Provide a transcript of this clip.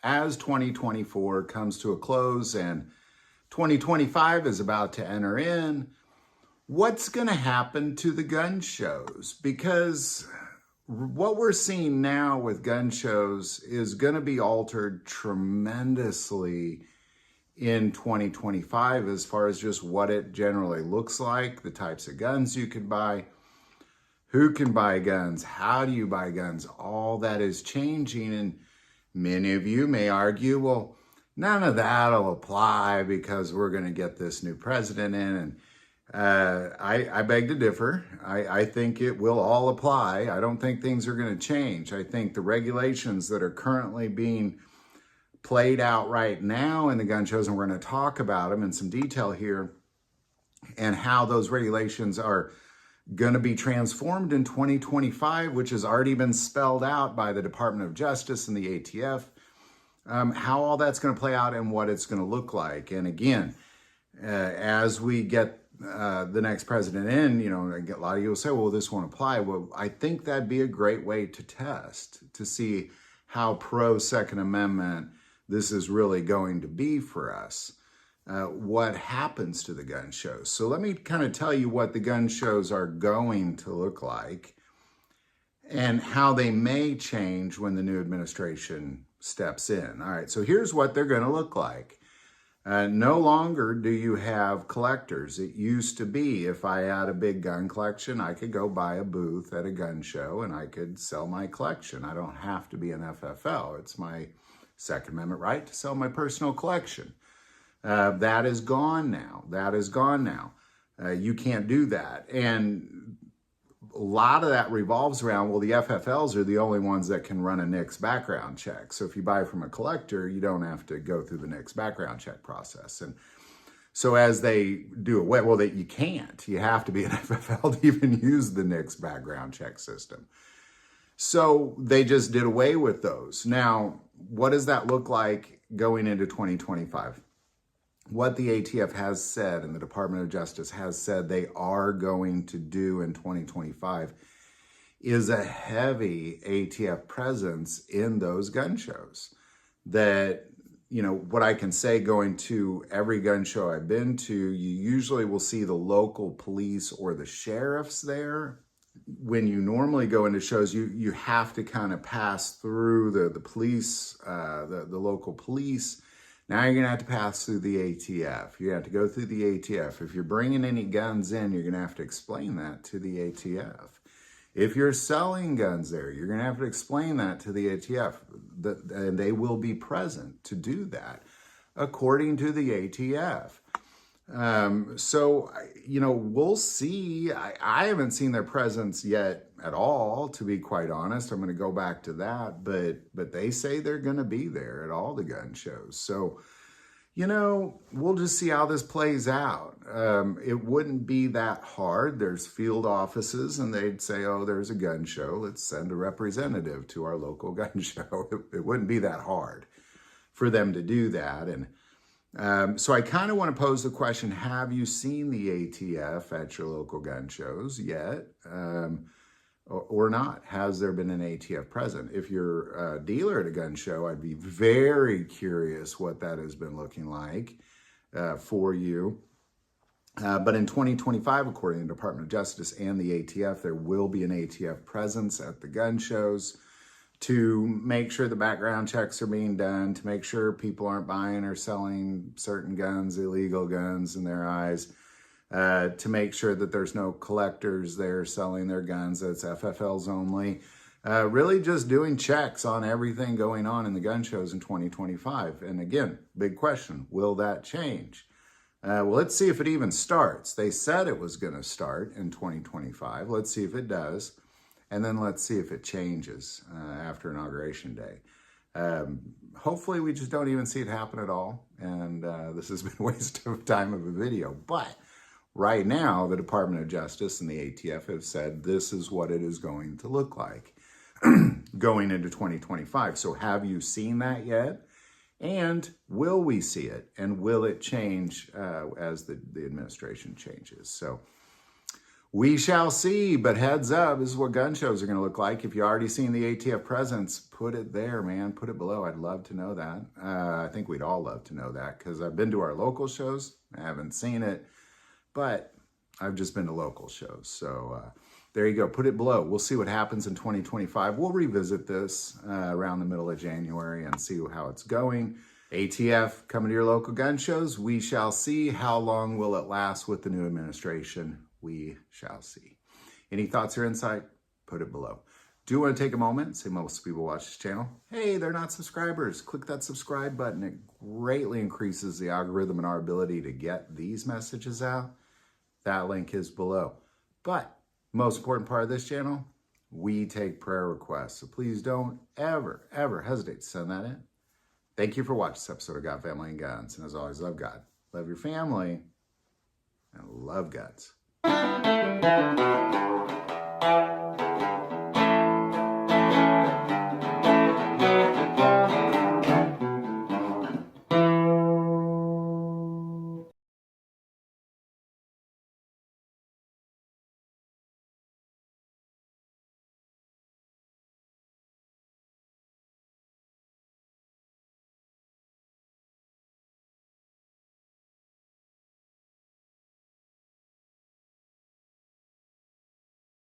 as 2024 comes to a close and 2025 is about to enter in, what's going to happen to the gun shows? Because what we're seeing now with gun shows is going to be altered tremendously in 2025 as far as just what it generally looks like, the types of guns you can buy, who can buy guns, how do you buy guns, all that is changing. And many of you may argue, well, none of that'll apply because we're going to get this new president in. And I beg to differ. I think it will all apply. I don't think things are going to change. I think the regulations that are currently being played out right now in the gun shows, and we're going to talk about them in some detail here, and how those regulations are going to be transformed in 2025, which has already been spelled out by the Department of Justice and the ATF, how all that's going to play out and what it's going to look like. And again, as we get the next president in, you know, a lot of you will say, well, this won't apply. Well, I think that'd be a great way to test, to see how pro Second Amendment this is really going to be for us. What happens to the gun shows. So let me kind of tell you what the gun shows are going to look like and how they may change when the new administration steps in. All right, so here's what they're going to look like. No longer do you have collectors. It used to be if I had a big gun collection, I could go buy a booth at a gun show and I could sell my collection. I don't have to be an FFL. It's my Second Amendment right to sell my personal collection. That is gone now. That is gone now. You can't do that. And a lot of that revolves around, well, the FFLs are the only ones that can run a NICS background check. So if you buy from a collector, you don't have to go through the NICS background check process. And so as they do away, well, you can't. You have to be an FFL to even use the NICS background check system. So they just did away with those. Now, what does that look like going into 2025? What the ATF has said and the Department of Justice has said they are going to do in 2025 is a heavy ATF presence in those gun shows. That, you know, what I can say going to every gun show I've been to, you usually will see the local police or the sheriffs there. When you normally go into shows, you have to kind of pass through the police, the local police. Now you're going to have to pass through the ATF. You have to go through the ATF. If you're bringing any guns in, you're going to have to explain that to the ATF. If you're selling guns there, you're going to have to explain that to the ATF. And they will be present to do that, according to the ATF. So, you know, we'll see. I haven't seen their presence yet at all, to be quite honest. I'm going to go back to that, but they say they're going to be there at all the gun shows. So, you know, we'll just see how this plays out. It wouldn't be that hard. There's field offices and they'd say, oh, there's a gun show. Let's send a representative to our local gun show. It wouldn't be that hard for them to do that. And so I kind of want to pose the question, have you seen the ATF at your local gun shows yet or not? Has there been an ATF present? If you're a dealer at a gun show, I'd be very curious what that has been looking like for you. But in 2025, according to the Department of Justice and the ATF, there will be an ATF presence at the gun shows to make sure the background checks are being done, to make sure people aren't buying or selling certain guns, illegal guns in their eyes, to make sure that there's no collectors there selling their guns, that it's FFLs only. Really just doing checks on everything going on in the gun shows in 2025. And again, big question, will that change? Well, let's see if it even starts. They said it was going to start in 2025. Let's see if it does. And then let's see if it changes after Inauguration Day. Hopefully we just don't even see it happen at all. And this has been a waste of time of a video. But right now, the Department of Justice and the ATF have said this is what it is going to look like going into 2025. So have you seen that yet? And will we see it? And will it change as the administration changes? So We shall see, but heads up, this is what gun shows are going to look like. If you already seen the ATF presence, put it there, man. Put it below. I'd love to know that. I think we'd all love to know that because I've been to our local shows. I haven't seen it, but I've just been to local shows. So there you go. Put it below. We'll see what happens in 2025. We'll revisit this around the middle of January and see how it's going. ATF coming to your local gun shows. We shall see. How long will it last with the new administration? We shall see. Any thoughts or insight? Put it below. Do want to take a moment, say most people watch this channel. Hey, they're not subscribers. Click that subscribe button. It greatly increases the algorithm and our ability to get these messages out. That link is below. But most important part of this channel, we take prayer requests. So please don't ever, ever hesitate to send that in. Thank you for watching this episode of God, Family, and Guns. And as always, love God, love your family, and love guns.